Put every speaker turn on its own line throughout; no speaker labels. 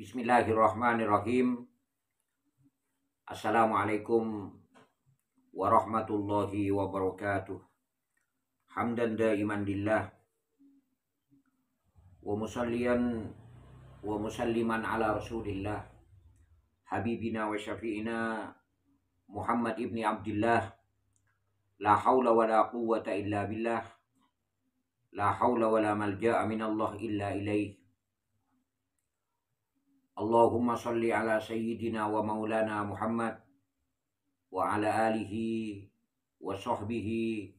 Bismillahirrahmanirrahim. Assalamualaikum warahmatullahi wabarakatuh. Hamdan daiman lillah wa musalliyan wa musalliman ala rasulillah habibina wa syafi'ina Muhammad ibni Abdillah. La hawla wa la quwwata illa billah. La hawla wa la malja'a minallah illa ilaih. Allahumma salli ala sayyidina wa maulana Muhammad wa ala alihi wa sahbihi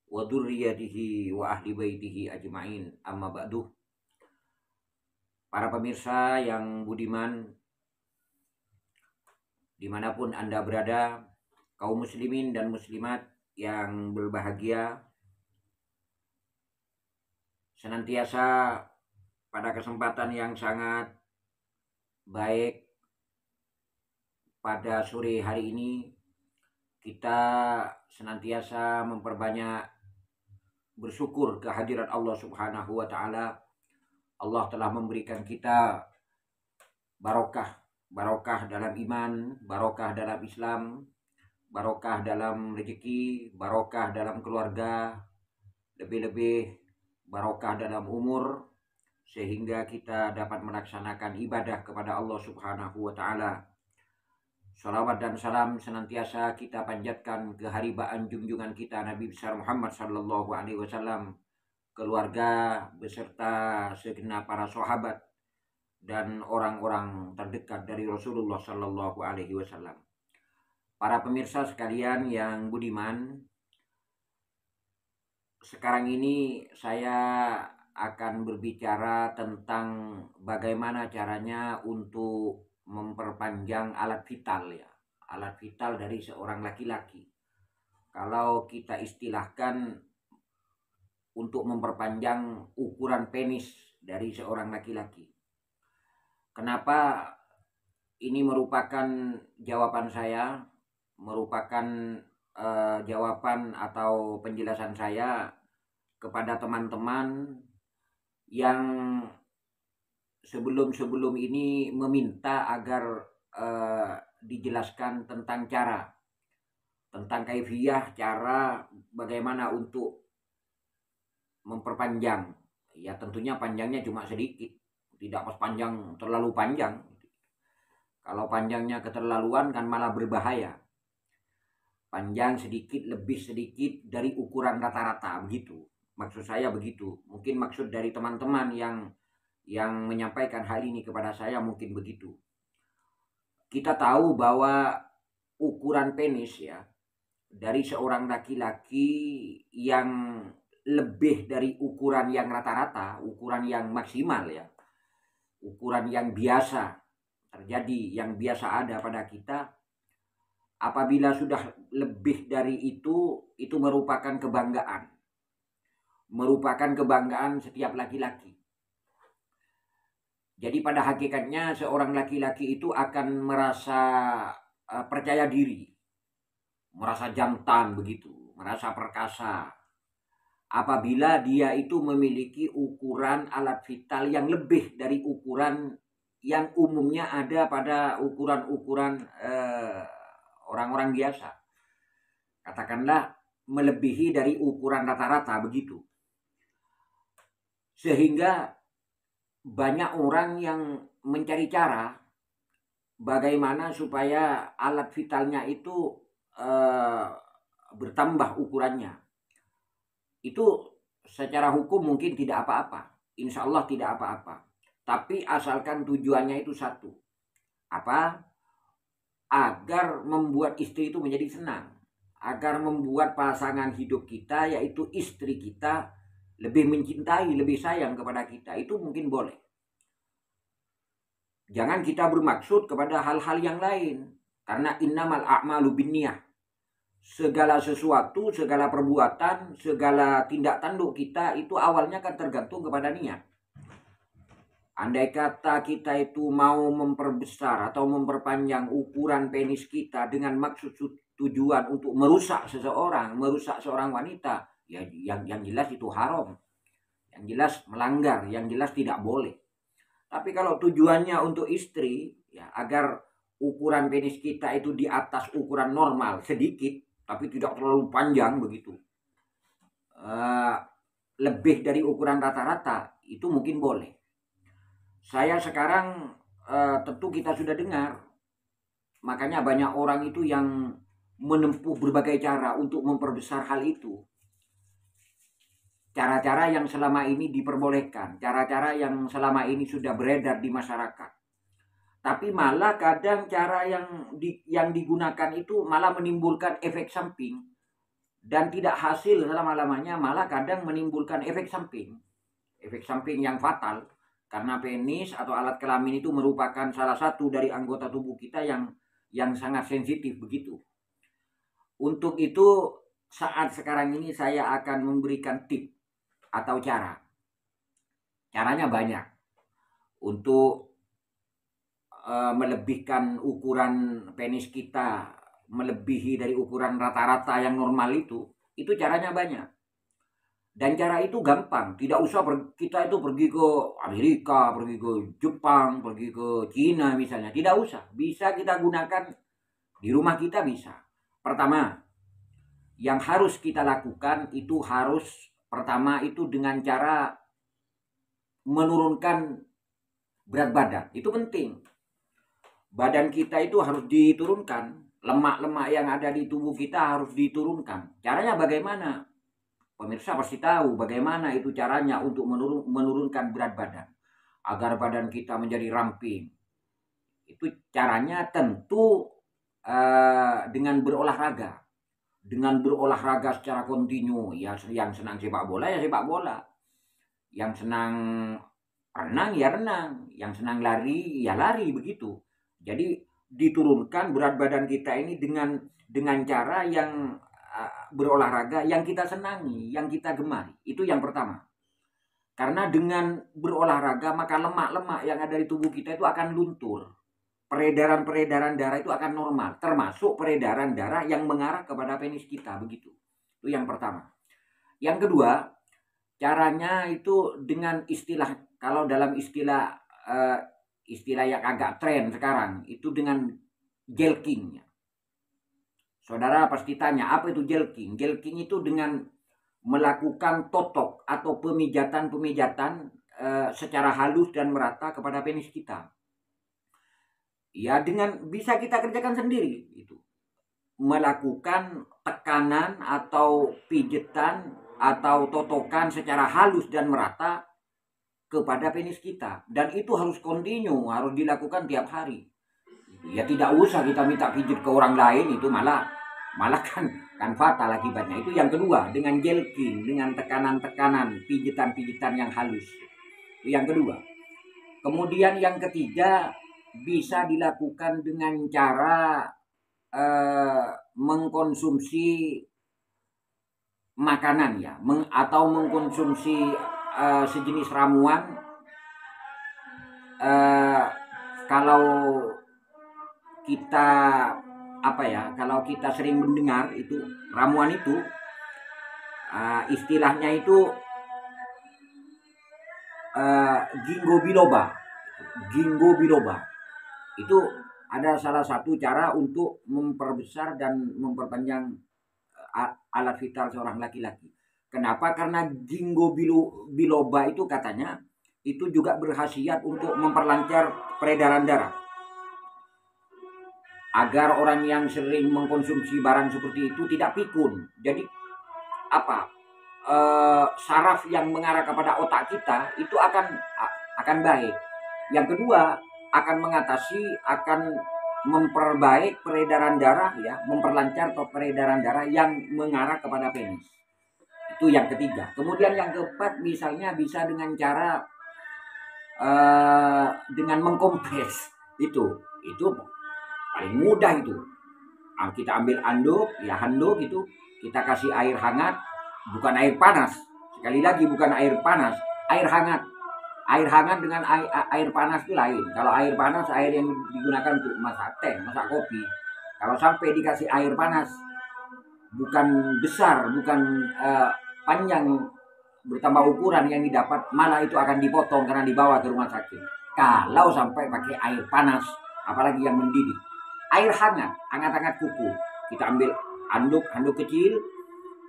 wa dzurriyyatihi wa ahli baitihi ajma'in, amma ba'du. Para pemirsa yang budiman, dimanapun Anda berada, kaum muslimin dan muslimat yang berbahagia, senantiasa pada kesempatan yang sangat baik pada sore hari ini kita senantiasa memperbanyak bersyukur kehadirat Allah Subhanahu wa taala. Allah telah memberikan kita barokah dalam iman, barokah dalam Islam, barokah dalam rezeki, barokah dalam keluarga, lebih-lebih barokah dalam umur, sehingga kita dapat melaksanakan ibadah kepada Allah Subhanahu wa taala. Salawat dan salam senantiasa kita panjatkan ke haribaan junjungan kita Nabi besar Muhammad sallallahu alaihi wasallam, keluarga beserta segenap para sahabat dan orang-orang terdekat dari Rasulullah sallallahu alaihi wasallam. Para pemirsa sekalian yang budiman, sekarang ini saya akan berbicara tentang bagaimana caranya untuk memperpanjang alat vital, ya, alat vital dari seorang laki-laki. Kalau kita istilahkan untuk memperpanjang ukuran penis dari seorang laki-laki. Kenapa ini merupakan jawaban saya, merupakan jawaban atau penjelasan saya kepada teman-teman yang sebelum ini meminta agar dijelaskan tentang tentang kaifiyah, cara bagaimana untuk memperpanjang. Ya tentunya panjangnya cuma sedikit, tidak pas panjang terlalu panjang. Kalau panjangnya keterlaluan kan malah berbahaya. Panjang sedikit, lebih sedikit dari ukuran rata-rata, begitu. Maksud saya begitu. Mungkin maksud dari teman-teman yang menyampaikan hal ini kepada saya mungkin begitu. Kita tahu bahwa ukuran penis, ya, dari seorang laki-laki yang lebih dari ukuran yang rata-rata, ukuran yang maksimal, ya, ukuran yang biasa terjadi, yang biasa ada pada kita, apabila sudah lebih dari itu merupakan kebanggaan. Merupakan kebanggaan setiap laki-laki. Jadi pada hakikatnya seorang laki-laki itu akan merasa percaya diri, merasa jantan begitu, merasa perkasa, apabila dia itu memiliki ukuran alat vital yang lebih dari ukuran yang umumnya ada pada ukuran-ukuran orang-orang biasa. Katakanlah melebihi dari ukuran rata-rata begitu. Sehingga banyak orang yang mencari cara bagaimana supaya alat vitalnya itu bertambah ukurannya. Itu secara hukum mungkin tidak apa-apa, insya Allah tidak apa-apa. Tapi asalkan tujuannya itu satu, apa? Agar membuat istri itu menjadi senang, agar membuat pasangan hidup kita, yaitu istri kita, lebih mencintai, lebih sayang kepada kita. Itu mungkin boleh. Jangan kita bermaksud kepada hal-hal yang lain, karena innamal a'malu binniyah. Segala sesuatu, segala perbuatan, segala tindak tanduk kita itu awalnya kan tergantung kepada niat. Andai kata kita itu mau memperbesar atau memperpanjang ukuran penis kita dengan maksud tujuan untuk merusak seseorang, merusak seorang wanita, ya yang jelas itu haram, yang jelas melanggar, yang jelas tidak boleh. Tapi kalau tujuannya untuk istri, ya agar ukuran penis kita itu di atas ukuran normal sedikit, tapi tidak terlalu panjang begitu, lebih dari ukuran rata-rata, itu mungkin boleh. Saya sekarang tentu kita sudah dengar, makanya banyak orang itu yang menempuh berbagai cara untuk memperbesar hal itu. Cara-cara yang selama ini diperbolehkan, cara-cara yang selama ini sudah beredar di masyarakat. Tapi malah kadang cara yang digunakan itu malah menimbulkan efek samping. Dan tidak hasil selama-lamanya, malah kadang menimbulkan efek samping. Efek samping yang fatal. Karena penis atau alat kelamin itu merupakan salah satu dari anggota tubuh kita yang sangat sensitif begitu. Untuk itu saat sekarang ini saya akan memberikan tip atau cara. Caranya banyak. Untuk melebihkan ukuran penis kita melebihi dari ukuran rata-rata yang normal itu caranya banyak. Dan cara itu gampang, tidak usah kita itu pergi ke Amerika, pergi ke Jepang, pergi ke Cina misalnya, tidak usah. Bisa kita gunakan di rumah kita bisa. Pertama, yang harus kita lakukan itu pertama itu dengan cara menurunkan berat badan. Itu penting. Badan kita itu harus diturunkan. Lemak-lemak yang ada di tubuh kita harus diturunkan. Caranya bagaimana? Pemirsa pasti tahu bagaimana itu caranya untuk menurunkan berat badan. Agar badan kita menjadi ramping. Itu caranya tentu dengan berolahraga. Dengan berolahraga secara kontinu. Ya, yang senang sepak bola ya sepak bola. Yang senang renang ya renang. Yang senang lari ya lari begitu. Jadi diturunkan berat badan kita ini dengan cara yang berolahraga yang kita senangi, yang kita gemari. Itu yang pertama. Karena dengan berolahraga maka lemak-lemak yang ada di tubuh kita itu akan luntur. Peredaran darah itu akan normal, termasuk peredaran darah yang mengarah kepada penis kita begitu. Itu yang pertama. Yang kedua, caranya itu dengan istilah, kalau dalam istilah yang agak tren sekarang itu dengan jelking. Saudara pasti tanya, apa itu jelking? Jelking itu dengan melakukan totok atau pemijatan secara halus dan merata kepada penis kita. Ya, dengan bisa kita kerjakan sendiri itu. Melakukan tekanan atau pijetan atau totokan secara halus dan merata kepada penis kita, dan itu harus kontinu, harus dilakukan tiap hari. Ya tidak usah kita minta pijit ke orang lain, itu malah kan fatal akibatnya. Itu yang kedua, dengan jelking, dengan tekanan-tekanan, pijitan-pijitan yang halus. Itu yang kedua. Kemudian yang ketiga, bisa dilakukan dengan cara mengkonsumsi makanan ya, atau mengkonsumsi sejenis ramuan. Kalau kita kalau kita sering mendengar itu ramuan itu istilahnya itu ginkgo biloba. Itu ada salah satu cara untuk memperbesar dan memperpanjang alat vital seorang laki-laki. Kenapa? Karena ginkgo biloba itu katanya itu juga berkhasiat untuk memperlancar peredaran darah. Agar orang yang sering mengkonsumsi barang seperti itu tidak pikun. Jadi saraf yang mengarah kepada otak kita itu akan baik. Yang kedua, akan memperbaik peredaran darah ya, memperlancar peredaran darah yang mengarah kepada penis. Itu yang ketiga. Kemudian yang keempat, misalnya bisa dengan cara dengan mengkompres. Itu paling mudah itu. Kita ambil handuk itu, kita kasih air hangat, bukan air panas. Sekali lagi bukan air panas, air hangat. Air hangat dengan air panas itu lain. Kalau air panas, air yang digunakan untuk masak teh, masak kopi. Kalau sampai dikasih air panas, bukan besar, bukan panjang, bertambah ukuran yang didapat, malah itu akan dipotong karena dibawa ke rumah sakit. Kalau sampai pakai air panas, apalagi yang mendidih, air hangat, hangat-hangat kuku, kita ambil handuk kecil,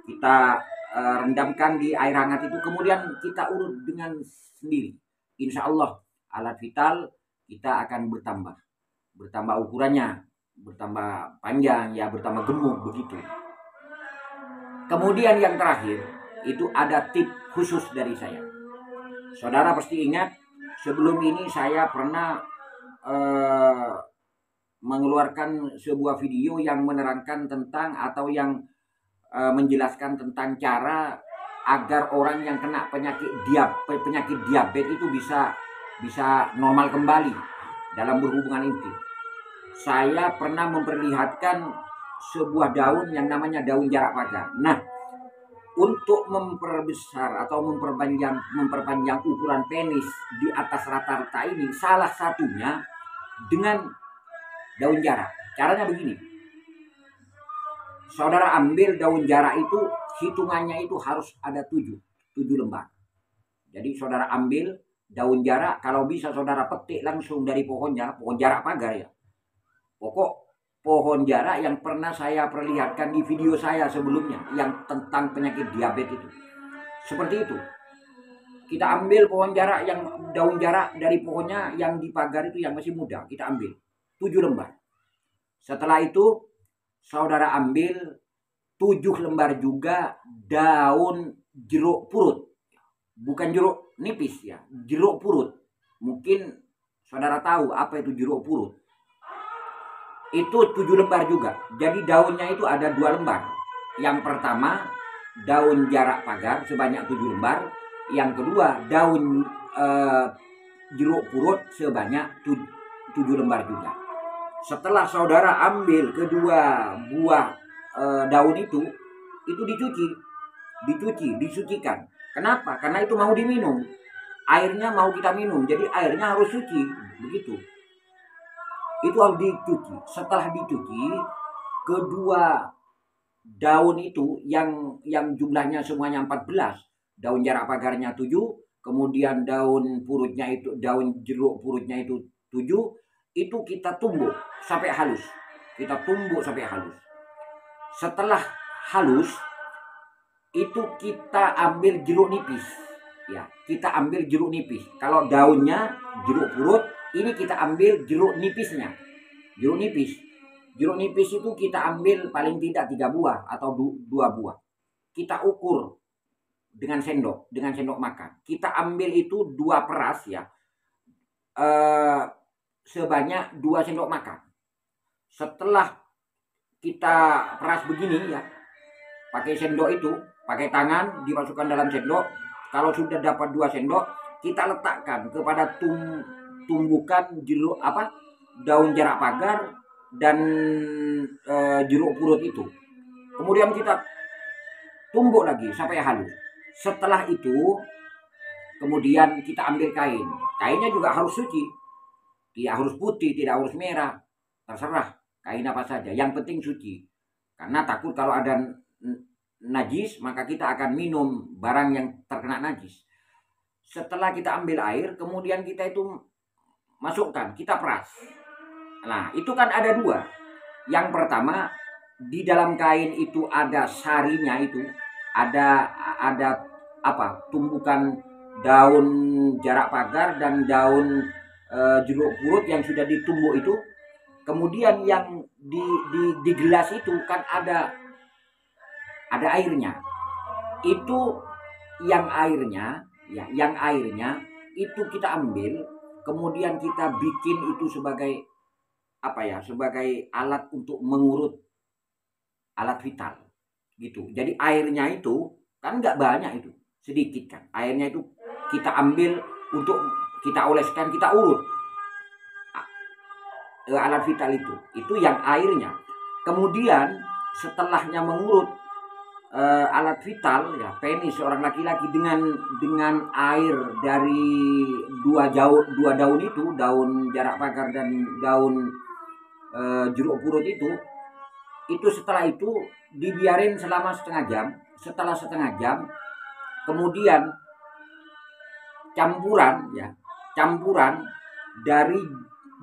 kita rendamkan di air hangat itu, kemudian kita urut dengan sendiri. Insya Allah alat vital kita akan bertambah ukurannya, bertambah panjang, ya bertambah gemuk begitu. Kemudian yang terakhir itu ada tips khusus dari saya. Saudara pasti ingat sebelum ini saya pernah mengeluarkan sebuah video yang menerangkan tentang atau yang menjelaskan tentang cara agar orang yang kena penyakit diabetes itu bisa normal kembali dalam berhubungan intim. Saya pernah memperlihatkan sebuah daun yang namanya daun jarak pagar. Nah, untuk memperbesar atau memperpanjang ukuran penis di atas rata-rata ini, salah satunya dengan daun jarak. Caranya begini. Saudara ambil daun jarak itu, hitungannya itu harus ada 7 lembar. Jadi saudara ambil daun jarak, kalau bisa saudara petik langsung dari pohonnya, pohon jarak pagar ya. Pokok pohon jarak yang pernah saya perlihatkan di video saya sebelumnya yang tentang penyakit diabetes itu. Seperti itu. Kita ambil pohon jarak yang daun jarak dari pohonnya yang di pagar itu yang masih muda, kita ambil 7 lembar. Setelah itu saudara ambil 7 lembar juga daun jeruk purut. Bukan jeruk nipis ya, jeruk purut. Mungkin saudara tahu apa itu jeruk purut. Itu 7 lembar juga. Jadi daunnya itu ada 2 lembar. Yang pertama daun jarak pagar sebanyak 7 lembar. Yang kedua daun jeruk purut sebanyak 7 lembar juga. Setelah saudara ambil kedua buah daun itu disucikan. Kenapa? Karena itu mau diminum. Airnya mau kita minum. Jadi airnya harus suci. Begitu. Itu harus dicuci. Setelah dicuci, kedua daun itu yang jumlahnya semuanya 14, daun jarak pagarnya 7, kemudian daun jeruk purutnya itu 7, itu kita tumbuk sampai halus. Setelah halus, itu kita ambil jeruk nipis. Ya, kita ambil jeruk nipis. Kalau daunnya jeruk purut, ini kita ambil jeruk nipisnya. Jeruk nipis itu kita ambil paling tidak 3 buah atau 2 buah. Kita ukur dengan sendok makan. Kita ambil itu 2 peras ya. Sebanyak 2 sendok makan. Setelah kita peras begini ya, pakai sendok itu, pakai tangan dimasukkan dalam sendok. Kalau sudah dapat 2 sendok, kita letakkan kepada tumbukan daun jarak pagar dan jeruk purut itu. Kemudian kita tumbuk lagi sampai halus. Setelah itu kemudian kita ambil kain. Kainnya juga harus suci. Tidak harus putih, tidak harus merah. Terserah kain apa saja. Yang penting suci. Karena takut kalau ada najis, maka kita akan minum barang yang terkena najis. Setelah kita ambil air, kemudian kita itu masukkan, kita peras. Nah, itu kan ada 2. Yang pertama, di dalam kain itu ada sarinya itu, ada tumbukan daun jarak pagar dan daun jeruk purut yang sudah ditumbuk itu. Kemudian yang di gelas itu kan ada airnya. Itu yang airnya itu kita ambil, kemudian kita bikin itu sebagai sebagai alat untuk mengurut, alat vital gitu. Jadi airnya itu kan nggak banyak, itu sedikit kan. Airnya itu kita ambil untuk kita oleskan, kita urut alat vital itu yang airnya. Kemudian setelahnya mengurut alat vital ya, penis seorang laki-laki dengan air dari 2 daun itu, daun jarak pagar dan daun jeruk purut itu setelah itu dibiarin selama setengah jam. Setelah setengah jam kemudian campuran dari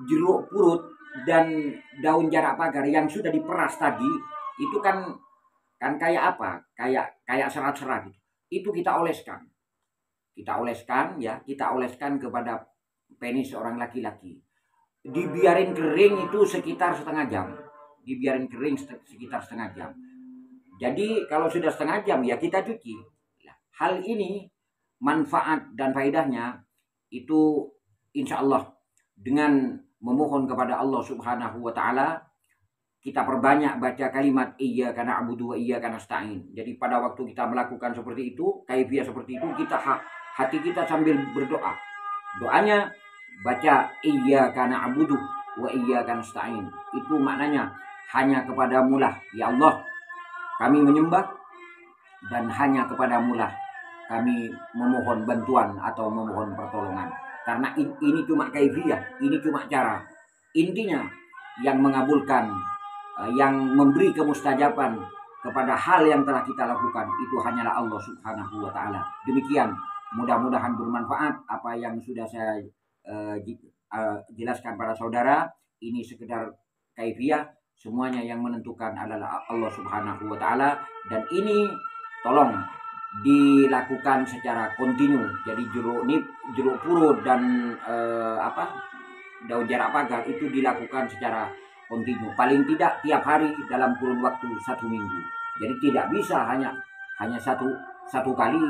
jeruk purut dan daun jarak pagar yang sudah diperas tadi, itu kan kayak apa? Kayak serat-serat gitu. Itu kita oleskan. Kita oleskan kepada penis seorang laki-laki. Dibiarin kering itu sekitar setengah jam. Jadi kalau sudah setengah jam ya kita cuci. Hal ini manfaat dan faedahnya itu insya Allah dengan memohon kepada Allah Subhanahu wa Ta'ala, kita perbanyak baca kalimat iyyaka na'budu wa iyyaka nasta'in. Jadi pada waktu kita melakukan seperti itu, kaifiyah seperti itu, hati kita sambil berdoa. Doanya baca iyyaka na'budu wa iyyaka nasta'in. Itu maknanya hanya kepadamu lah ya Allah kami menyembah, dan hanya kepadamu lah kami memohon bantuan atau memohon pertolongan. Karena ini cuma kaifiyah, ini cuma cara. Intinya yang mengabulkan, yang memberi kemustajaban kepada hal yang telah kita lakukan itu hanyalah Allah Subhanahu wa Ta'ala. Demikian, mudah-mudahan bermanfaat apa yang sudah saya jelaskan pada saudara. Ini sekedar kaifiyah, semuanya yang menentukan adalah Allah Subhanahu wa Ta'ala, dan ini tolong dilakukan secara kontinu. Jadi jeruk purut dan daun jarak pagar itu dilakukan secara kontinu, paling tidak tiap hari dalam kurun waktu 1 minggu. Jadi tidak bisa hanya satu kali,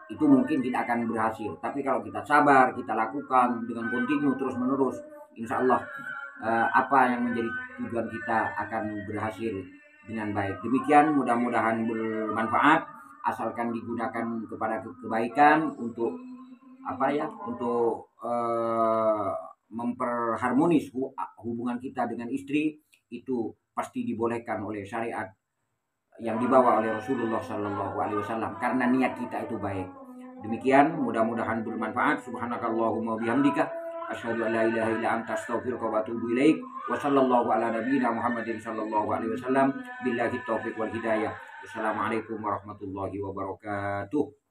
itu mungkin tidak akan berhasil. Tapi kalau kita sabar, kita lakukan dengan kontinu terus menerus, insya Allah apa yang menjadi tujuan kita akan berhasil dengan baik. Demikian, mudah-mudahan bermanfaat, asalkan digunakan kepada kebaikan untuk memperharmonis hubungan kita dengan istri, itu pasti dibolehkan oleh syariat yang dibawa oleh Rasulullah SAW, karena niat kita itu baik. Demikian, mudah-mudahan bermanfaat. Subhanakallahumma bihamdika asyhadu an la ilaha illa anta astaghfiruka wa atubu ilaik. Wa sallallahu ala nabiyyina Muhammadin sallallahu alaihi wasallam. Billahi taufiq wal hidayah. Wassalamualaikum warahmatullahi wabarakatuh.